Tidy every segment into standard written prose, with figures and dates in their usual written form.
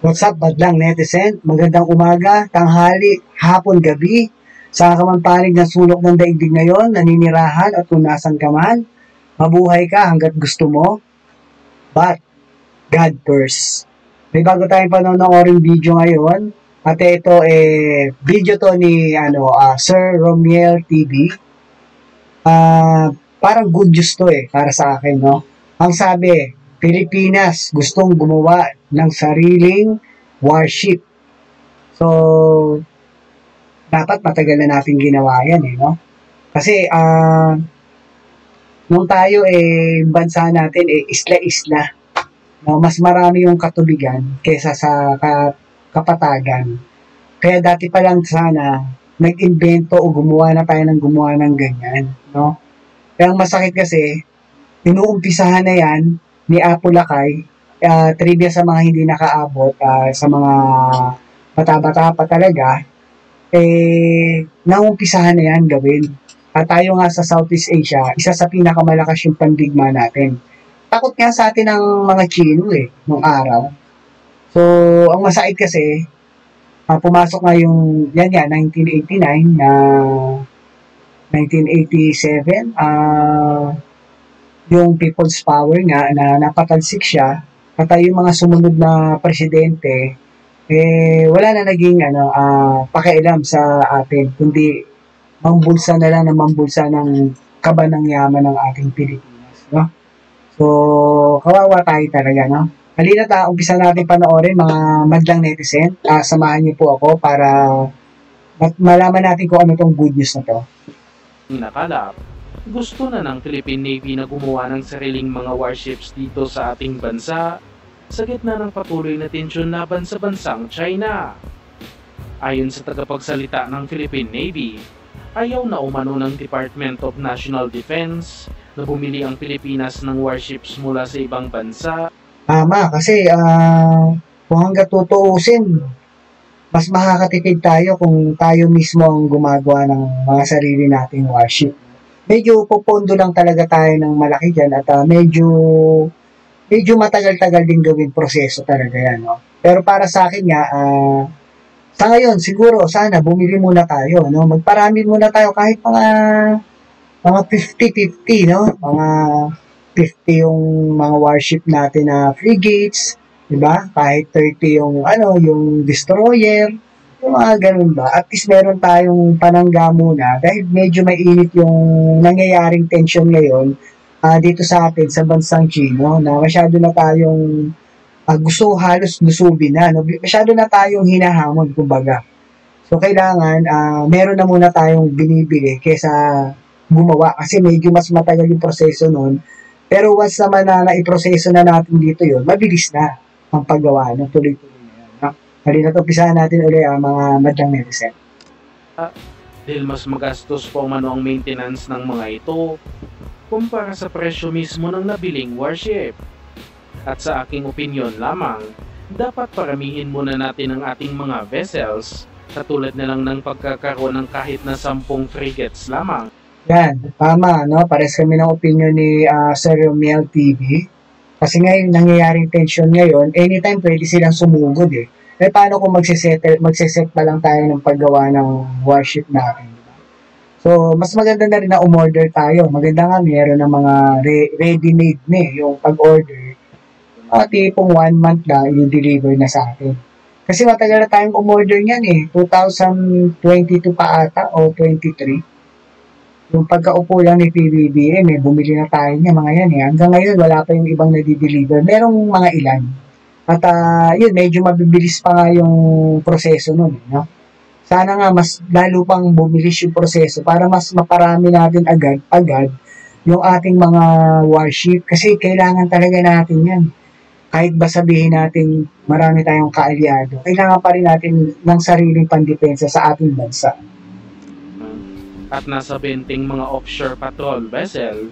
What's up, badlang netizen? Magandang umaga, tanghali, hapon, gabi. Saan ka man panig ng sulok ng daigdig ngayon, naninirahan at kung nasan ka man, mabuhay ka hanggat gusto mo. But, God first. May bago tayong panonooring video ngayon. At ito, video to ni Sir Romiel TV. Parang good news to para sa akin, no? Ang sabi, Pilipinas gustong gumawa ng sariling warship. So, dapat matagal na natin ginawa yan, no? Kasi, nung tayo, bansa natin, isla-isla. No? Mas marami yung katubigan kaysa sa kapatagan. Kaya dati pa lang sana, nag-invento o gumawa na tayo ng ganyan, no? Kaya ang masakit kasi, inuumpisahan na yan ni Apo Lakay, trivia sa mga hindi nakaabot, sa mga bata-bata pa talaga, naumpisahan na yan gawin. At tayo nga sa Southeast Asia, isa sa pinakamalakas yung pandigma natin. Takot nga sa atin ang mga Chino nung araw. So, ang masakit kasi, pumasok nga yung, 1989 na 1987, yung People's Power nga na napatalsik siya, at yung mga sumunod na presidente, wala na naging pakialam sa atin, kundi mambulsa na lang na mambulsa ng kaba ng yaman ng ating Pilipinas, no? So, kawawa tayo talaga, no? Halina umpisa natin panoorin mga madlang netizen. Samahan niyo po ako para malaman natin kung ano tong good news na to. Nakalap, gusto na ng Philippine Navy na gumawa ng sariling mga warships dito sa ating bansa sa gitna ng patuloy na tensyon laban sa bansang China. Ayon sa tagapagsalita ng Philippine Navy, ayaw na umano ng Department of National Defense na bumili ang Pilipinas ng warships mula sa ibang bansa. Tama, kasi kung hanggat tutuusin, mas makakatipid tayo kung tayo mismo ang gumagawa ng mga sarili nating warship. Medyo pupondo lang talaga tayo ng malaki dyan at medyo matagal-tagal din gawin proseso talaga yan. No? Pero para sa akin nga, sa ngayon siguro sana bumili muna tayo. No? Magparami muna tayo kahit mga 50-50, no? Mga 50 yung mga warship natin na frigates, diba? Kahit 30 yung destroyer, yung mga ganun ba. At least meron tayong panangga muna dahil medyo mainit yung nangyayaring tension ngayon dito sa atin, sa bansang Chino, na masyado na tayong halos lusubin na. No? Masyado na tayong hinahamon, kumbaga. So, kailangan meron na muna tayong binibili kesa gumawa kasi medyo mas matagal yung proseso nun. Pero once naman na naiproseso na natin dito yun, mabilis na ang paggawa ng tuloy-tuloy na yan. No? Halina to, pisahan natin ulit ang mga madlang netizen. Dahil mas magastos po man ang maintenance ng mga ito kumpara sa presyo mismo ng nabiling warship. At sa aking opinion lamang, dapat paramihin muna natin ang ating mga vessels katulad na lang ng pagkakaroon ng kahit na 10 frigates lamang. Yan, tama, no? Pares kami ng opinion ni Sir Romiel TV. Kasi ngayon, nangyayaring tension ngayon, anytime pwede silang sumugod paano kung magsiset pa lang tayo ng paggawa ng warship natin? Diba? So, mas maganda na rin na umorder tayo. Maganda nga, meron ng mga ready-made na yung pag-order. Tipong 1 month na, i-deliver na sa atin. Kasi matagal na tayong umorder niyan 2022 pa ata o 23. Yung pagkaupo lang ni PBBM, bumili na tayo niya, mga yan Hanggang ngayon, wala pa yung ibang nadi-deliver. Merong mga ilan. At yun, medyo mabibilis pa nga yung proseso nun. No? Sana nga, mas lalo pang bumilis yung proseso para mas maparami natin agad yung ating mga warship. Kasi kailangan talaga natin yan. Kahit ba sabihin natin marami tayong kaalyado, kailangan pa rin natin ng sariling pandepensa sa ating bansa. At nasa 20 mga offshore patrol vessel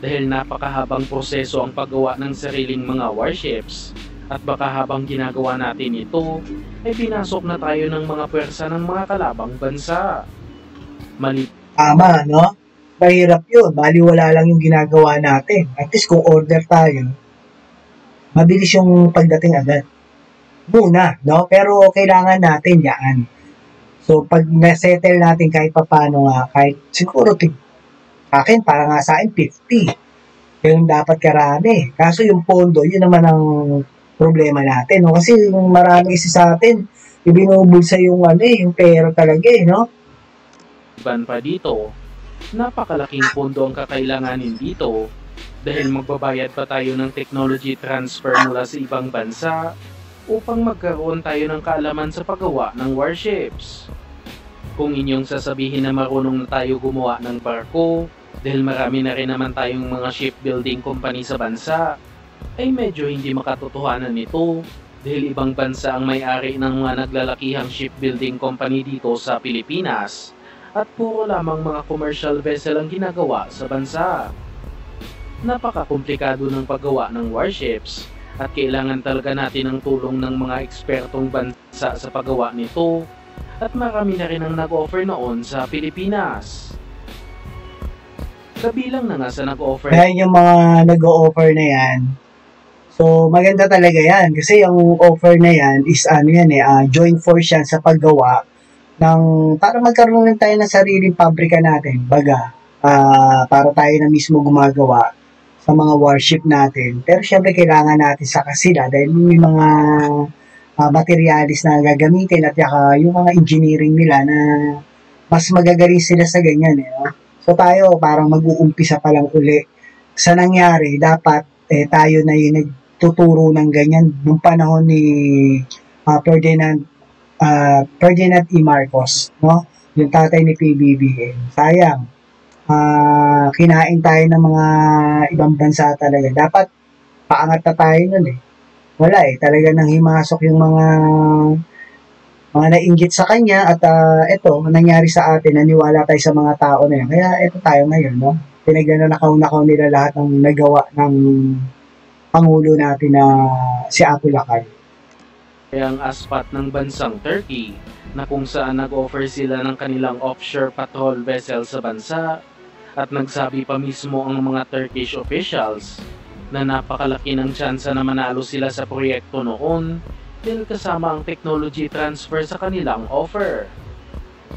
dahil napakahabang proseso ang paggawa ng sariling mga warships at baka habang ginagawa natin ito ay pinasok na tayo ng mga pwersa ng mga kalabang bansa. Tama, no? Mahirap yun. Baliwala lang yung ginagawa natin. At least kung order tayo, mabilis yung pagdating agad. muna, no? Pero kailangan natin yan. So, pag na-settle natin kahit papano nga, kahit siguro, akin, para nga sa akin, 50. Yung dapat karami. Kaso yung pondo, yun naman ang problema natin, no? Kasi yung marami isa sa atin, ibinubulsa yung yung pera talaga, no? Ban pa dito, napakalaking pondo ang kakailanganin dito dahil magbabayad pa tayo ng technology transfer mula sa ibang bansa upang magkaroon tayo ng kaalaman sa paggawa ng warships. Kung inyong sasabihin na marunong na tayo gumawa ng barko dahil marami na rin naman tayong mga shipbuilding company sa bansa, ay medyo hindi makatotohanan nito dahil ibang bansa ang may-ari ng mga naglalakihang shipbuilding company dito sa Pilipinas at puro lamang mga commercial vessel ang ginagawa sa bansa. Napakakomplikado ng paggawa ng warships at kailangan talaga natin ang tulong ng mga ekspertong bansa sa paggawa nito at marami na rin ang nag-offer noon sa Pilipinas. Kabilang na nga sa nag-offer. Kaya yung mga nag-o-offer na yan, so maganda talaga yan kasi yung offer na yan is joint force yan sa paggawa ng, para magkaroon rin tayo ng sariling pabrika natin, baga, para tayo na mismo gumagawa sa mga warship natin. Pero syempre kailangan natin sa kasila dahil may mga materialis na gagamitin at yung mga engineering nila na mas magagaling sila sa ganyan. No? So tayo parang mag-uumpisa pa lang uli. Sa nangyari, dapat tayo na yung nagtuturo ng ganyan nung panahon ni Ferdinand E. Marcos, no? Yung tatay ni PBBM. Sayang. Kinain tayo ng mga ibang bansa talaga. Dapat paangat na tayo nun eh. Wala talaga nang himasok yung mga nainggit sa kanya at ito, nangyari sa atin, naniwala tayo sa mga tao na yun. Kaya ito tayo ngayon, no? Nakaw nila lahat ng nagawa ng Pangulo natin na si Apo Lakay. Kaya ang aspat ng bansang Turkey na kung saan nag-offer sila ng kanilang offshore patrol vessel sa bansa at nagsabi pa mismo ang mga Turkish officials na napakalaki ng tsansa na manalo sila sa proyekto noon dahil kasama ang technology transfer sa kanilang offer.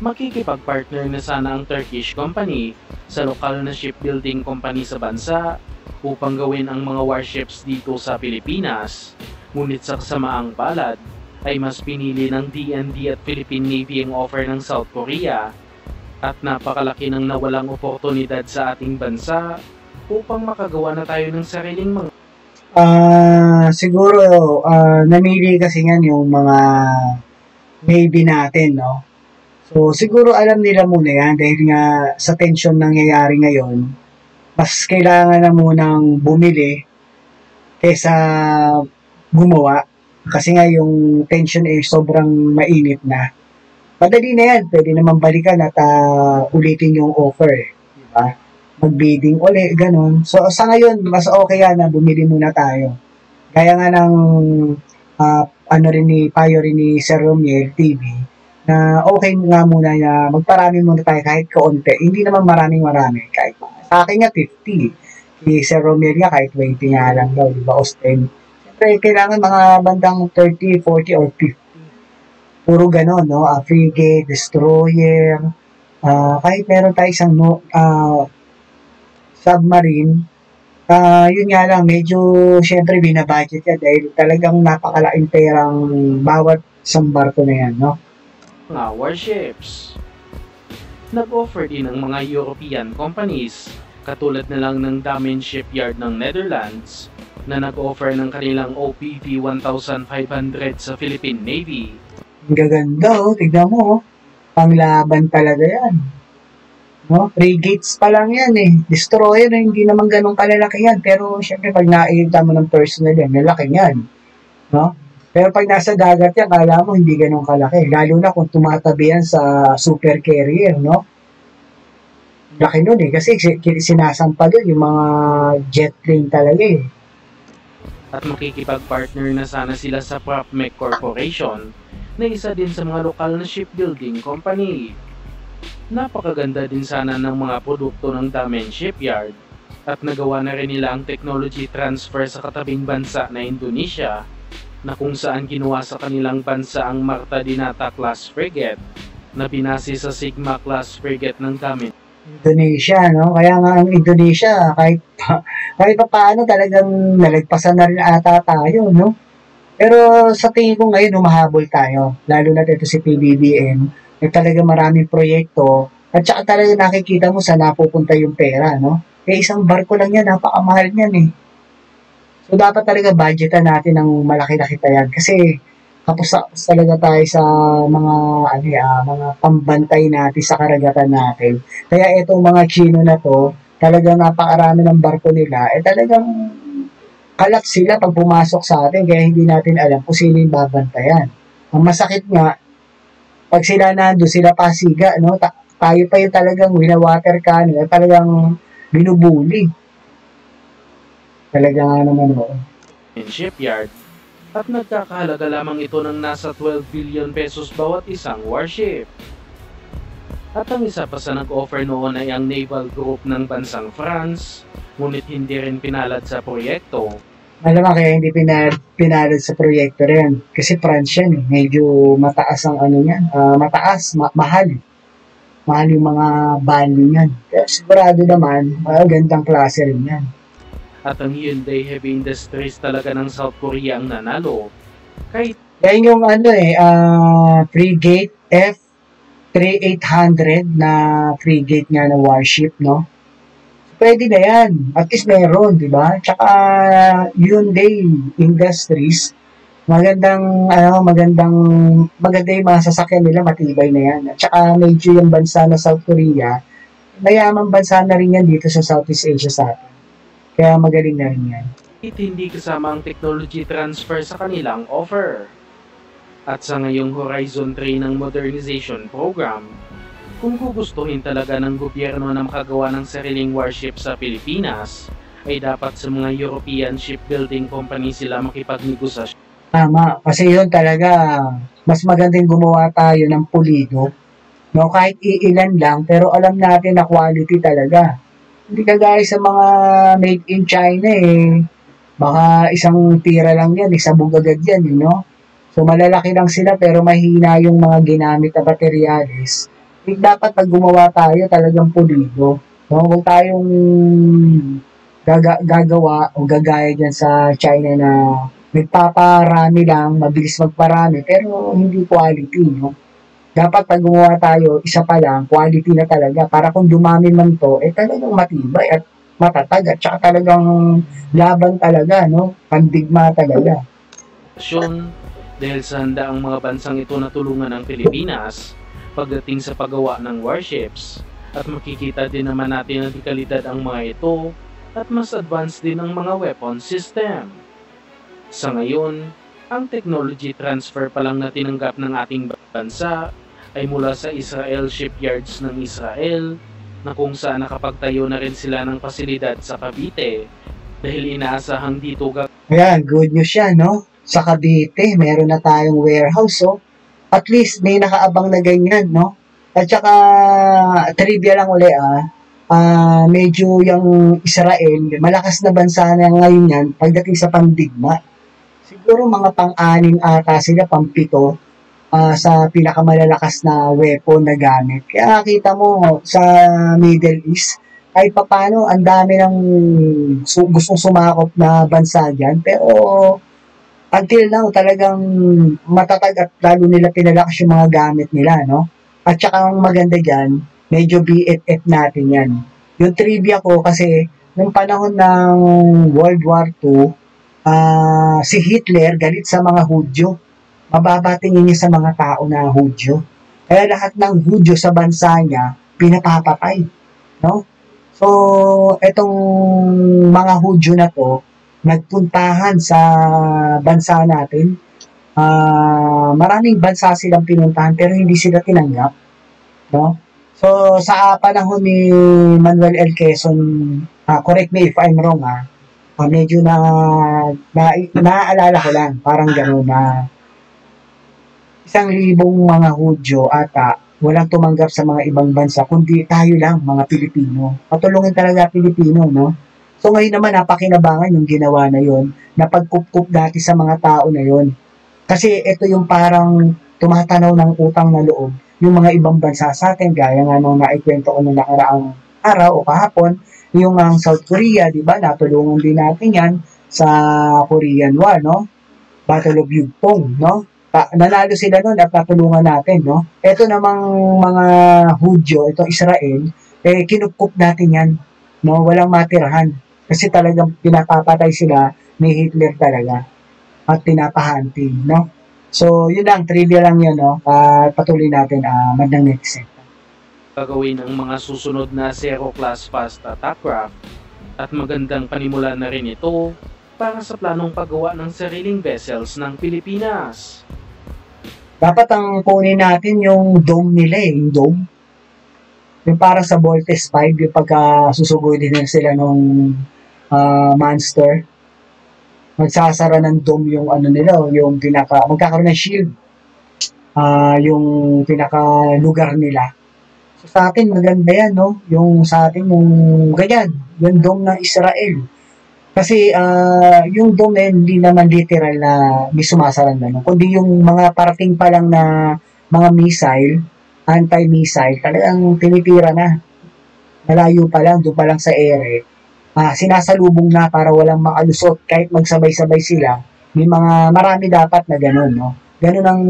Makikipag-partner na sana ang Turkish company sa lokal na shipbuilding company sa bansa upang gawin ang mga warships dito sa Pilipinas. Ngunit sa kasamaang palad ay mas pinili ng DND at Philippine Navy ang offer ng South Korea at napakalaki ng nawalang oportunidad sa ating bansa upang makagawa na tayo ng sariling mga siguro namili kasi yan yung mga Navy natin, no? So siguro alam nila muna yan dahil nga sa tension nangyayari ngayon, mas kailangan na munang bumili kaysa gumawa kasi nga yung tension sobrang mainit na. Madali na yan, pwede naman balikan at ulitin yung offer, di ba? Mag-bidding uli, ganun. So sa ngayon, mas okay yan na bumili muna tayo. Gaya nga ng payo rin ni Sir Romiel TV na okay nga muna na magparami muna tayo kahit kaunti. Hindi naman marami. Kahit sa akin nga 50. Si Sir Romiel nga kahit 20 nga lang daw, di ba? O 10. Kailangan mga bandang 30, 40, or 50. Puro ganon, no? Frigate, destroyer, kahit meron tayo isang submarine, yun nga lang, medyo syempre binabudget yan dahil talagang napakalaking perang bawat isang barko na yan, no? Mga warships. Nag-offer din ang mga European companies katulad na lang ng Damen Shipyard ng Netherlands na nag-offer ng kanilang OPV 1,500 sa Philippine Navy. Ang gaganda, tignan mo, panglaban talaga yan. No? Frigates pa lang yan Destroyer, hindi naman ganun kalalaki yan. Pero syempre pag nakikita mo ng personal yan, malaki yan. No? Pero pag nasa dagat yan, kala mo hindi ganun kalaki. Lalo na kung tumatabi yan sa super carrier, no? Laki nun kasi sinasampa doon yung mga jet plane talaga At makikipag-partner na sana sila sa PropMech Corporation na isa din sa mga lokal na shipbuilding company. Napakaganda din sana ng mga produkto ng Damen Shipyard at nagawa na rin nila ang technology transfer sa katabing bansa na Indonesia na kung saan ginawa sa kanilang bansa ang Marta Dinata class frigate na binase sa Sigma class frigate ng gamit Indonesia, no? Kaya nga ang Indonesia, kahit pa paano talagang nalagpasan na rin ata tayo, no? Pero sa tingin ko ngayon, humahabol tayo. Lalo na dito si PBBM, na talaga maraming proyekto, at saka talaga nakikita mo saan napupunta yung pera, no? Eh, isang barko lang yan, napakamahal niyan eh. So, dapat talaga budgetan natin ng malaki-laki pa yan. Kasi, kapos talaga tayo sa mga pambantay natin sa karagatan natin. Kaya itong mga Chino na to, talagang napakarami ng barko nila, eh talagang kalat sila pag pumasok sa atin, kaya hindi natin alam kung sino yung babantayan. Ang masakit nga, pag sila nandun, sila pasiga, no? Tayo pa yung talagang winawater can, talagang binubuli. Talaga nga naman, no? in shipyard at nagkakahalaga lamang ito ng nasa 12 billion pesos bawat isang warship. At ang isa pa sa nag-offer noon ay ang naval group ng bansang France, ngunit hindi rin pinalad sa proyekto. Malamang kaya hindi pinalad sa proyekto rin. Kasi France yan eh. Medyo mataas ang ano yan. Mahal. Mahal yung mga value yan. Pero sigurado naman, magandang klase rin yan. At ang Hyundai Heavy Industries talaga ng South Korea ang nanalo. Kahit yan yung frigate F-3800 na frigate nga na warship, no? Pwede na yan. At least meron, di ba? Tsaka Hyundai Industries, maganda yung mga sasakyan nila, matibay na yan. At tsaka medyo yung bansa na South Korea, mayamang bansa na rin yan dito sa Southeast Asia sa atin. Kaya magaling na rin yan. hindi kasama ang technology transfer sa kanilang offer. At sa ngayong Horizon 3 ng modernization program, kung gugustuhin talaga ng gobyerno na makagawa ng sariling warship sa Pilipinas, ay dapat sa mga European shipbuilding company sila makipagnegosasyon. Tama, kasi yun talaga, mas magandang gumawa tayo ng pulido. No, kahit iilan lang, pero alam natin na quality talaga. Hindi kagaya sa mga made in China eh. Baka isang tira lang yan, isabog agad yan, no? So malalaki lang sila pero mahina yung mga ginamit na materyales. Dapat pag gumawa tayo talagang pulido. No? Huwag tayong gagawa o gagaya dyan sa China na nagpaparami lang, mabilis magparami, pero hindi quality. No? Dapat pag gumawa tayo, isa pa lang, quality na talaga. Para kung dumami man to, eh talagang matibay at matatag at saka talagang laban talaga, no? Pandigma talaga. Dahil sa handa ang mga bansang ito na tulungan ng Pilipinas pagdating sa paggawa ng warships. At makikita din naman natin na di kalidad ang mga ito at mas advanced din ang mga weapon system. Sa ngayon, ang technology transfer pa lang na tinanggap ng ating bansa ay mula sa Israel shipyards ng Israel na kung saan nakapagtayo na rin sila ng pasilidad sa Cavite dahil inaasahang dito Ayan, good news yan, no? Sa Cavite, meron na tayong warehouse, oh. At least may nakaabang na ganyan, no? At saka, trivia lang uli, medyo yung Israel, malakas na bansa na ngayon yan pagdating sa pandigma. Siguro mga pang-anim ata sila, pang-pito, sa pinakamalalakas na weapon na gamit. Kaya nakita mo sa Middle East, ay papano, ang dami ng gustong sumakop na bansa dyan. Pero until now, talagang matatag at lalo nila pinalakas yung mga gamit nila, no? At saka ang maganda dyan, medyo BFF natin yan. Yung trivia ko kasi, nung panahon ng World War II, si Hitler galit sa mga Hudyo. Mababa tingin niya sa mga tao na Hudyo. Kaya lahat ng Hudyo sa bansa niya, pinapapatay. No? So, etong mga Hudyo na to, nagpuntahan sa bansa natin. Maraming bansa silang pinuntahan pero hindi sila tinanggap. No? So, sa panahon ni Manuel L. Quezon, correct me if I'm wrong, medyo naaalala ko lang, parang gano'n na 1,000 mga Hudyo ata walang tumanggap sa mga ibang bansa, kundi tayo lang, mga Pilipino. Patulungin talaga Pilipino, no? So ngayon naman napakinabangan yung ginawa na yon, na pagkup-kup dati sa mga tao na yon. Kasi ito yung parang tumatanaw ng utang na loob yung mga ibang bansa sa atin, gaya nga nung naikwento ko nung nakaraang araw o kahapon, yung ang South Korea, di ba, natulungan din natin yan sa Korean War, no? Battle of Yugpong, no? Nanalo sila noon at natulungan natin, no? Ito namang mga Hudyo, itong Israel, kinukup natin yan, no? Walang matirahan. Kasi talagang pinapapatay sila ni Hitler talaga at pinapahunting, no? So, yun lang, trivia lang yun, no? Patuloy natin, Madlang Netizen. Gagawin ang mga susunod na Zero Class Fast Attack Craft at magandang panimula na rin ito para sa planong paggawa ng sariling vessels ng Pilipinas. Dapat ang kunin natin yung dome nila yung dome. Yung para sa Voltes 5, yung pagka susugudin nila sila nung monster. Magsasara ng dome yung ano nila, yung magkakaroon ng shield. Yung pinaka lugar nila. So sa atin maganda yan, no? Yung sa atin yung ganyan, yung dome ng Israel. Kasi yung dome na hindi naman literal na may sumasarang gano'n, kundi yung mga parating pa lang na mga missile, anti-missile, talagang tinitira na. Malayo pa lang, doon pa lang sa ere. Sinasalubong na para walang makalusot kahit magsabay-sabay sila. May mga marami dapat na gano'n, no? Gano'n ang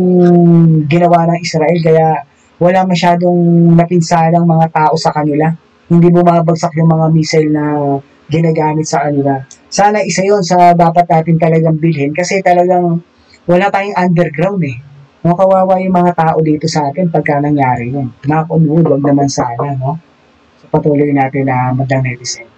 ginawa ng Israel, kaya wala masyadong napinsalang mga tao sa kanila. Hindi bumabagsak yung mga missile na ginagamit sa kanila. Sana isa yon sa dapat natin talagang bilhin kasi talagang wala tayong underground eh. Kawawa yung mga tao dito sa atin pagka nangyari yun. Knock on wood, wag naman sana, no? So patuloy natin na Madlang Netizen.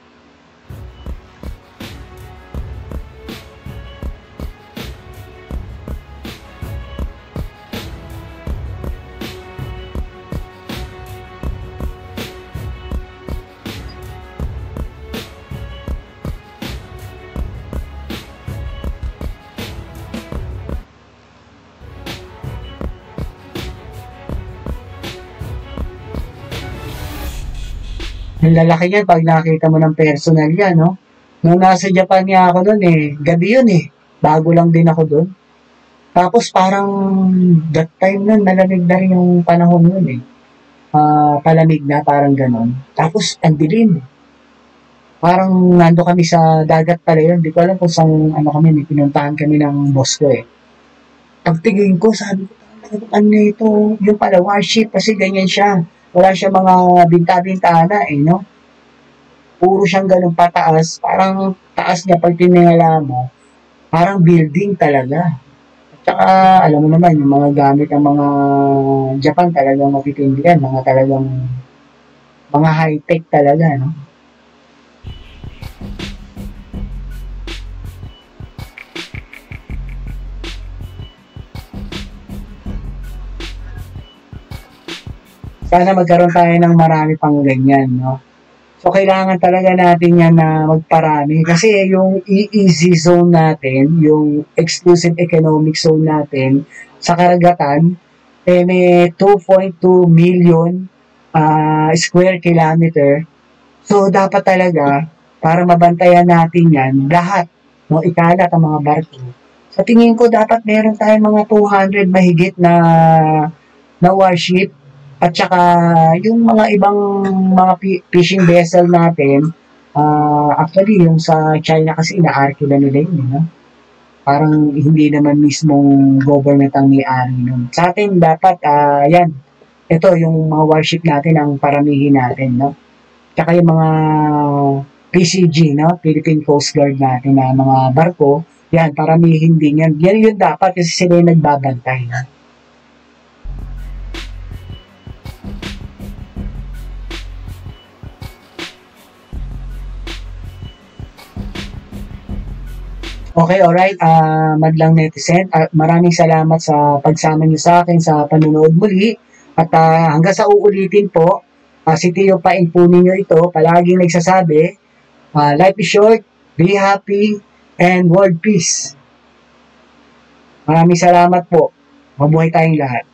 Ang lalaki yan pag nakita mo ng personal yan, no? Nung nasa Japan niya ako doon gabi yun Bago lang din ako doon. Tapos parang that time nun, malamig na rin yung panahon nun palamig na, parang ganon. Tapos ang dilim. Parang nando kami sa dagat pala yun. Hindi ko alam kung saan kami, may pinuntahan kami ng boss ko Pagtingin ko, sabi ko, ano ito? Yung pala warship kasi ganyan siya. Wala siya mga binta-bintana no? Puro siyang ganun pataas. Parang taas niya pag tiningala mo, parang building talaga. At saka, alam mo naman, yung mga gamit ng mga Japan talagang matitindi yan. Mga talagang, mga high-tech talaga, no? Sana magkaroon tayo ng marami pang ganyan, no? So, kailangan talaga natin yan na magparami. Kasi yung EEZ zone natin, yung exclusive economic zone natin, sa karagatan, may 2.2 million square kilometer. So, dapat talaga, para mabantayan natin yan, lahat, no, ikalat ang mga barko. Sa tingin ko, dapat meron tayong mga 200 mahigit na warship. At saka, yung mga ibang mga fishing vessel natin, actually, yung sa China kasi ina-arkila nila yun, no? Parang hindi naman mismong government ang may-ari nun. Sa atin, dapat, yan, ito, yung mga warship natin ang paramihin natin, no? Tsaka yung mga PCG, no? Philippine Coast Guard natin na mga barko, yan, paramihin din yan. Yan yung dapat kasi sila yung nagbabantay, no? Okay, alright. Madlang Netizen, maraming salamat sa pagsama niyo sa akin sa panonood muli. At hanggang sa uulitin po, si Tio Paing po ninyo ito, palaging nagsasabi, life is short, be happy, and world peace. Maraming salamat po. Mabuhay tayong lahat.